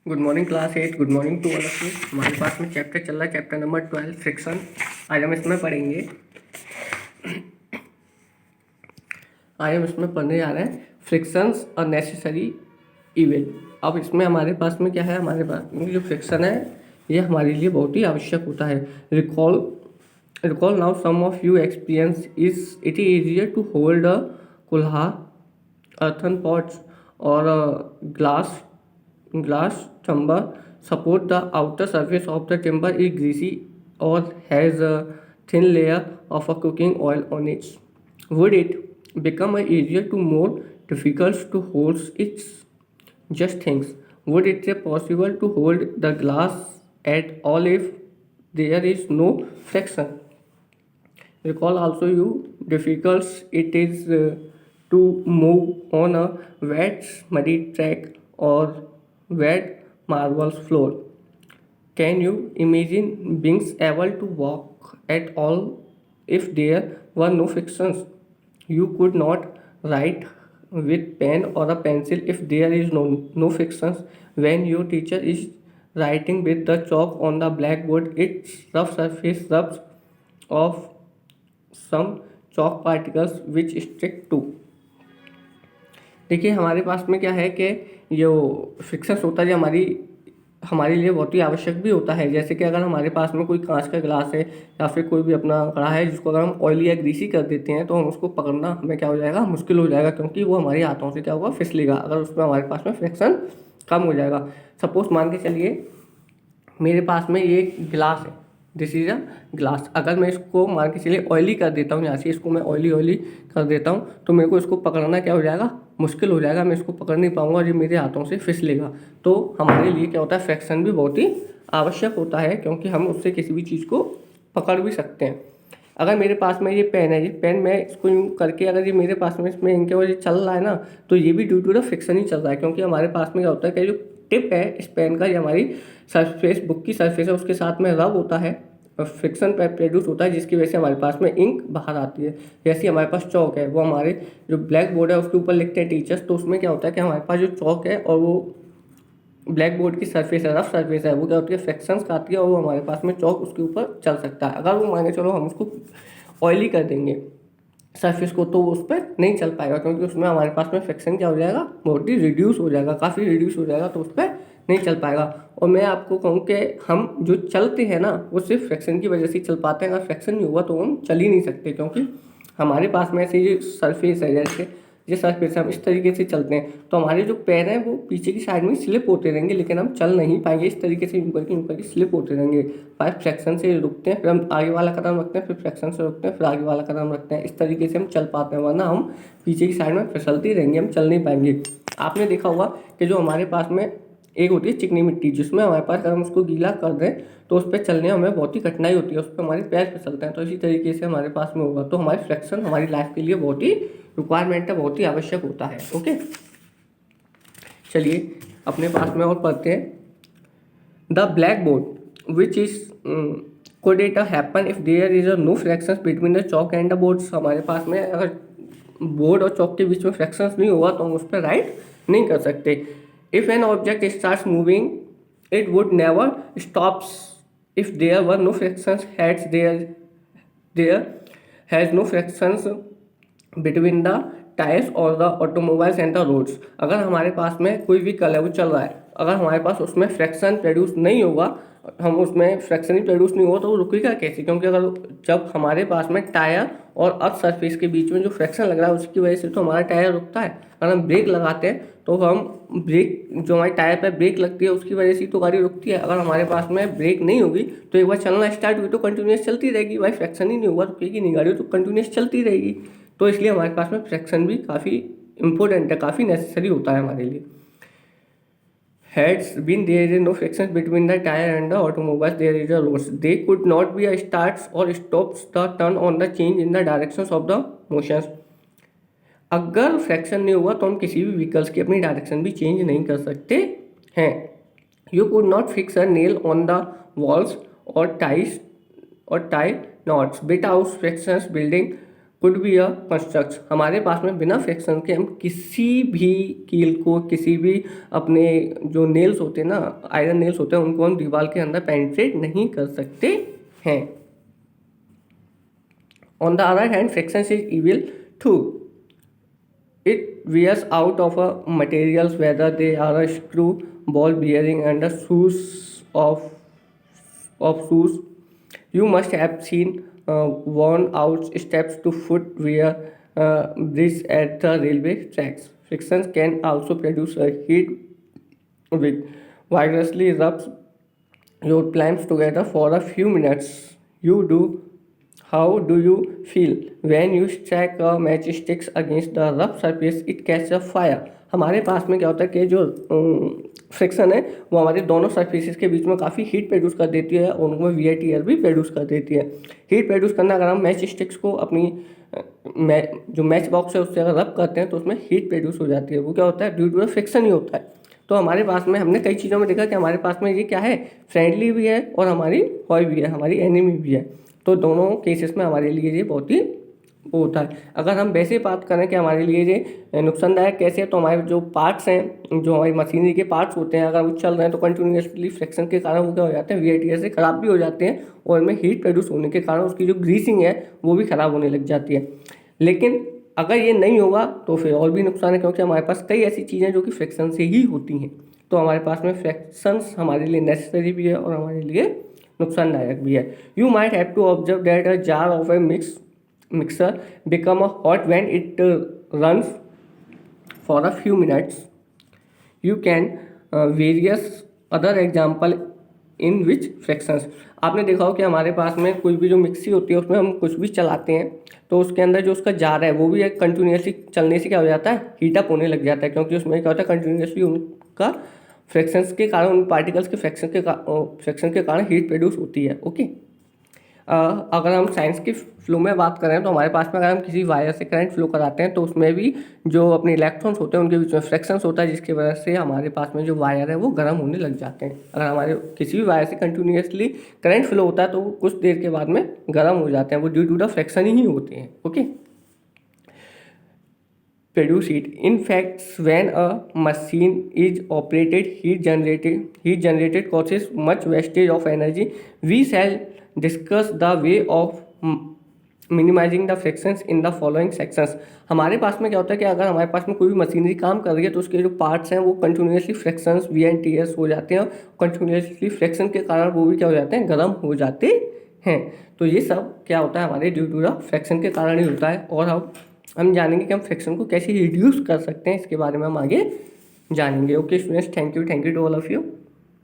Good morning class 8। Good morning to all of you. हमारे पास में चैप्टर चल रहा है, चैप्टर नंबर 12 फ्रिक्शन। आज हम इसमें पढ़ेंगे। आज हम इसमें पढ़ने जा रहे हैं फ्रिक्शंस अ नेसेसरी इविल। अब इसमें हमारे पास में क्या है, हमारे पास में जो फ्रिक्शन है ये हमारे लिए बहुत ही आवश्यक होता है। Recall now some of you experience is it is easier to hold a kulhar, earthen pots, or a glass tumbler. Suppose the outer surface of the timber is greasy or has a thin layer of a cooking oil on it. Would it become easier to more difficult to hold it? Just think. Would it be possible to hold the glass at all if there is no friction? Recall also you difficult it is to move on a wet muddy track or wet marble floor. Can you imagine being able to walk at all if there were no frictions? You could not write with pen or a pencil if there is no frictions. When your teacher is writing with the chalk on the blackboard, its rough surface rubs off some chalk particles which stick to। देखिए हमारे पास में क्या है कि जो frictions होता है जो हमारे लिए बहुत ही आवश्यक भी होता है। जैसे कि अगर हमारे पास में कोई कांच का गिलास है या फिर कोई भी अपना कड़ा है जिसको अगर हम ऑयली या ग्रीसी कर देते हैं तो हम उसको पकड़ना हमें क्या हो जाएगा, मुश्किल हो जाएगा, क्योंकि वो हमारे हाथों से क्या होगा, फिसलेगा अगर उसमें हमारे पास में फ्रिक्शन कम हो जाएगा। सपोज मान के चलिए मेरे पास में ये गिलास है, दिस इज अ ग्लास। अगर मैं इसको मान के चलिए ऑयली कर देता हूँ, यहाँ से इसको मैं ऑयली कर देता हूँ तो मेरे को इसको पकड़ना क्या हो जाएगा, मुश्किल हो जाएगा। मैं इसको पकड़ नहीं पाऊंगा और ये मेरे हाथों से फिसलेगा। तो हमारे लिए क्या होता है, फ्रिक्शन भी बहुत ही आवश्यक होता है, क्योंकि हम उससे किसी भी चीज़ को पकड़ भी सकते हैं। अगर मेरे पास में ये पेन है, ये पेन मैं इसको यूँ करके अगर ये मेरे पास में इसमें इनके वजह चल रहा है ना, तो ये भी ड्यू टू द फ्रिक्शन ही चल रहा है। क्योंकि हमारे पास में क्या होता है कि जो टिप है इस पेन का, ये हमारी सरफेस, बुक की सरफेस है, उसके साथ में रब होता है और फ्रिक्शन पे प्रोड्यूस होता है, जिसकी वजह से हमारे पास में इंक बाहर आती है। जैसे हमारे पास चौक है, वो हमारे जो ब्लैक बोर्ड है उसके ऊपर लिखते हैं टीचर्स, तो उसमें क्या होता है कि हमारे पास जो चौक है और वो ब्लैक बोर्ड की सरफेस है, रफ सरफेस है, वो क्या होती है, फ्रिक्शंस खाती है और वो हमारे पास में चौक उसके ऊपर चल सकता है। अगर वो मान के चलो हम उसको ऑयली कर देंगे सरफेस को, तो वो उस पर नहीं चल पाएगा, क्योंकि उसमें हमारे पास में फ्रिक्शन क्या हो जाएगा, बहुत ही रिड्यूस हो जाएगा, काफ़ी रिड्यूस हो जाएगा, तो उस पर नहीं चल पाएगा। और मैं आपको कहूँ कि हम जो चलते हैं ना वो सिर्फ फ्रिक्शन की वजह से चल पाते हैं। अगर फ्रिक्शन नहीं हुआ तो हम चल ही नहीं सकते, क्योंकि हमारे पास में ऐसे ये सरफेस है, जैसे ये सरफेस हम इस तरीके से चलते हैं तो हमारे जो पैर हैं वो पीछे की साइड में स्लिप होते रहेंगे, लेकिन हम चल नहीं पाएंगे। इस तरीके से यूँ करके स्लिप होते रहेंगे। फाइव फ्रैक्शन से रुकते हैं, फिर हम आगे वाला कदम रखते हैं, फिर फ्रैक्शन से रुकते हैं, फिर आगे वाला कदम रखते हैं। इस तरीके से हम चल पाते हैं, वरना हम पीछे की साइड में फिसलते रहेंगे, हम चल नहीं पाएंगे। आपने देखा होगा कि जो हमारे पास में एक होती है चिकनी मिट्टी, जिसमें हमारे पास अगर हम उसको गीला कर दें तो उस पर चलने में हमें बहुत ही कठिनाई होती है, उस पर हमारे पैर फिसलते हैं। तो इसी तरीके से हमारे पास में होगा, तो हमारी फ्रैक्शन हमारी लाइफ के लिए बहुत ही रिक्वायरमेंट है, बहुत ही आवश्यक होता है। ओके, चलिए अपने पास में और पढ़ते हैं। The black board which is could it happen if there is a no fractions between the chalk and the boards। हमारे पास में अगर बोर्ड और चौक के बीच में फ्रैक्शंस नहीं होगा तो हम उस पर राइट नहीं कर सकते। If an object starts moving it would never stops if there were no frictions hads there has no frictions between the tyres or the automobiles and the roads. अगर हमारे पास में कोई व्हीकल है वो चल रहा है, अगर हमारे पास उसमें फ्रैक्शन प्रोड्यूस नहीं होगा, हम उसमें फ्रैक्शन ही प्रोड्यूस नहीं होगा तो वो रुकेगा कैसे? क्योंकि अगर जब हमारे पास में टायर और अर्थ सरफेस के बीच में जो फ्रैक्शन लग रहा है उसकी वजह से तो हमारा टायर रुकता है। अगर हम ब्रेक लगाते हैं तो हम ब्रेक, जो हमारे टायर पर ब्रेक लगती है उसकी वजह से तो गाड़ी रुकती है। अगर हमारे पास में ब्रेक नहीं होगी तो एक बार चलना स्टार्ट हुई तो कंटिन्यूस चलती रहेगी, भाई फ्रैक्शन ही नहीं होगा, रुकेगी नहीं गाड़ी, तो कंटिन्यूस चलती रहेगी। तो इसलिए हमारे पास में फ्रैक्शन भी काफ़ी इंपॉर्टेंट है, काफ़ी नेसेसरी होता है हमारे लिए। Had been there is no frictions between the tire and the automobiles, there is a roads. They could not be a starts or stops the turn on the change in the directions of the motions। अगर fraction नहीं हुआ तो हम किसी भी vehicles की अपनी direction भी चेंज नहीं कर सकते हैं। You could not fix a nail on the walls or tie knots without frictions building could be a construct. हमारे पास में बिना फ्रिक्शन के हम किसी भी कील को, किसी भी अपने जो नेल्स होते हैं ना, आयरन नेल्स होते हैं, उनको हम दीवार के अंदर पेनिट्रेट नहीं कर सकते हैं। On the other hand friction is evil too. It wears out of a materials whether they are a screw, ball bearing and a shoes of shoes. You must have seen worn out steps to footwear bridge at the railway tracks. Friction can also produce a heat which vigorously rubs your planks together for a few minutes. You do How do you feel when you strike a matchsticks against the rough surface it catches a fire? हमारे पास में क्या होता है कि जो friction है वो हमारे दोनों सरफेसेस के बीच में काफ़ी हीट प्रोड्यूस कर देती है और उनमें VATR भी प्रोड्यूस कर देती है। हीट प्रोड्यूस करना, अगर हम मैच स्टिक्स को अपनी जो मैच बॉक्स है उससे अगर रब करते हैं तो उसमें हीट प्रोड्यूस हो जाती है। वो क्या होता है? ड्यू टू द फ्रिक्शन ही होता है। तो हमारे पास में हमने कई चीज़ों में देखा कि हमारे पास में ये क्या है, फ्रेंडली भी है और हमारी हॉय भी है, हमारी एनिमी भी है। तो दोनों केसेस में हमारे लिए ये बहुत ही वो होता है। अगर हम वैसे बात करें कि हमारे लिए ये नुकसानदायक कैसे है, तो हमारे जो पार्ट्स हैं, जो हमारी मशीनरी के पार्ट्स होते हैं, अगर वो चल रहे हैं तो कंटिन्यूसली फ्रिक्शन के कारण वो क्या हो जाते हैं, VATR से ख़राब भी हो जाते हैं और इनमें हीट प्रोड्यूस होने के कारण उसकी जो ग्रीसिंग है वो भी ख़राब होने लग जाती है। लेकिन अगर ये नहीं होगा तो फिर और भी नुकसान है, क्योंकि हमारे पास कई ऐसी चीज़ें जो कि फ्रिक्शन से ही होती हैं। तो हमारे पास में फ्रिक्शंस हमारे लिए नेसेसरी भी है और हमारे लिए नुकसानदायक भी है। You might have to observe that a jar of a mixer become a hot when it runs for a few minutes. You can various other example in which frictions. आपने देखा हो कि हमारे पास में कोई भी जो मिक्सी होती है उसमें हम कुछ भी चलाते हैं तो उसके अंदर जो उसका जार है वो भी एक कंटिन्यूसली चलने से क्या हो जाता है, हीटअप होने लग जाता है, क्योंकि उसमें क्या होता है, कंटिन्यूसली उनका फ्रिक्शंस के कारण, उन पार्टिकल्स के फ्रिक्शन के कारण हीट प्रोड्यूस होती है। ओके। अगर हम साइंस के फ्लो में बात करें तो हमारे पास में अगर हम किसी वायर से करंट फ्लो कराते हैं तो उसमें भी जो अपने इलेक्ट्रॉन्स होते हैं उनके बीच में फ्रिक्शंस होता है, जिसकी वजह से हमारे पास में जो वायर है वो गर्म होने लग जाते हैं। अगर हमारे किसी भी वायर से कंटिन्यूसली करंट फ्लो होता है तो वो कुछ देर के बाद में गर्म हो जाते हैं, वो ड्यू टू द फ्रिक्शन ही होते हैं। Okay. Produce heat. In fact, when a machine is operated, heat generated causes much wastage of energy. We shall discuss the way of minimizing the frictions in the following sections. हमारे पास में क्या होता है कि अगर हमारे पास में कोई भी मशीनरी काम कर रही है तो उसके जो पार्ट्स हैं वो कंटिन्यूसली फ्रिक्शंस VNTS हो जाते हैं, कंटिन्यूसली फ्रिक्शन के कारण वो भी क्या हो जाते हैं, गर्म हो जाते हैं। तो ये सब क्या होता है, हमारे ड्यू टू द फ्रिक्शन के कारण ही होता है। और हम जानेंगे कि हम फ्रिक्शन को कैसे रिड्यूस कर सकते हैं, इसके बारे में हम आगे जानेंगे। Okay students, thank you to all of you.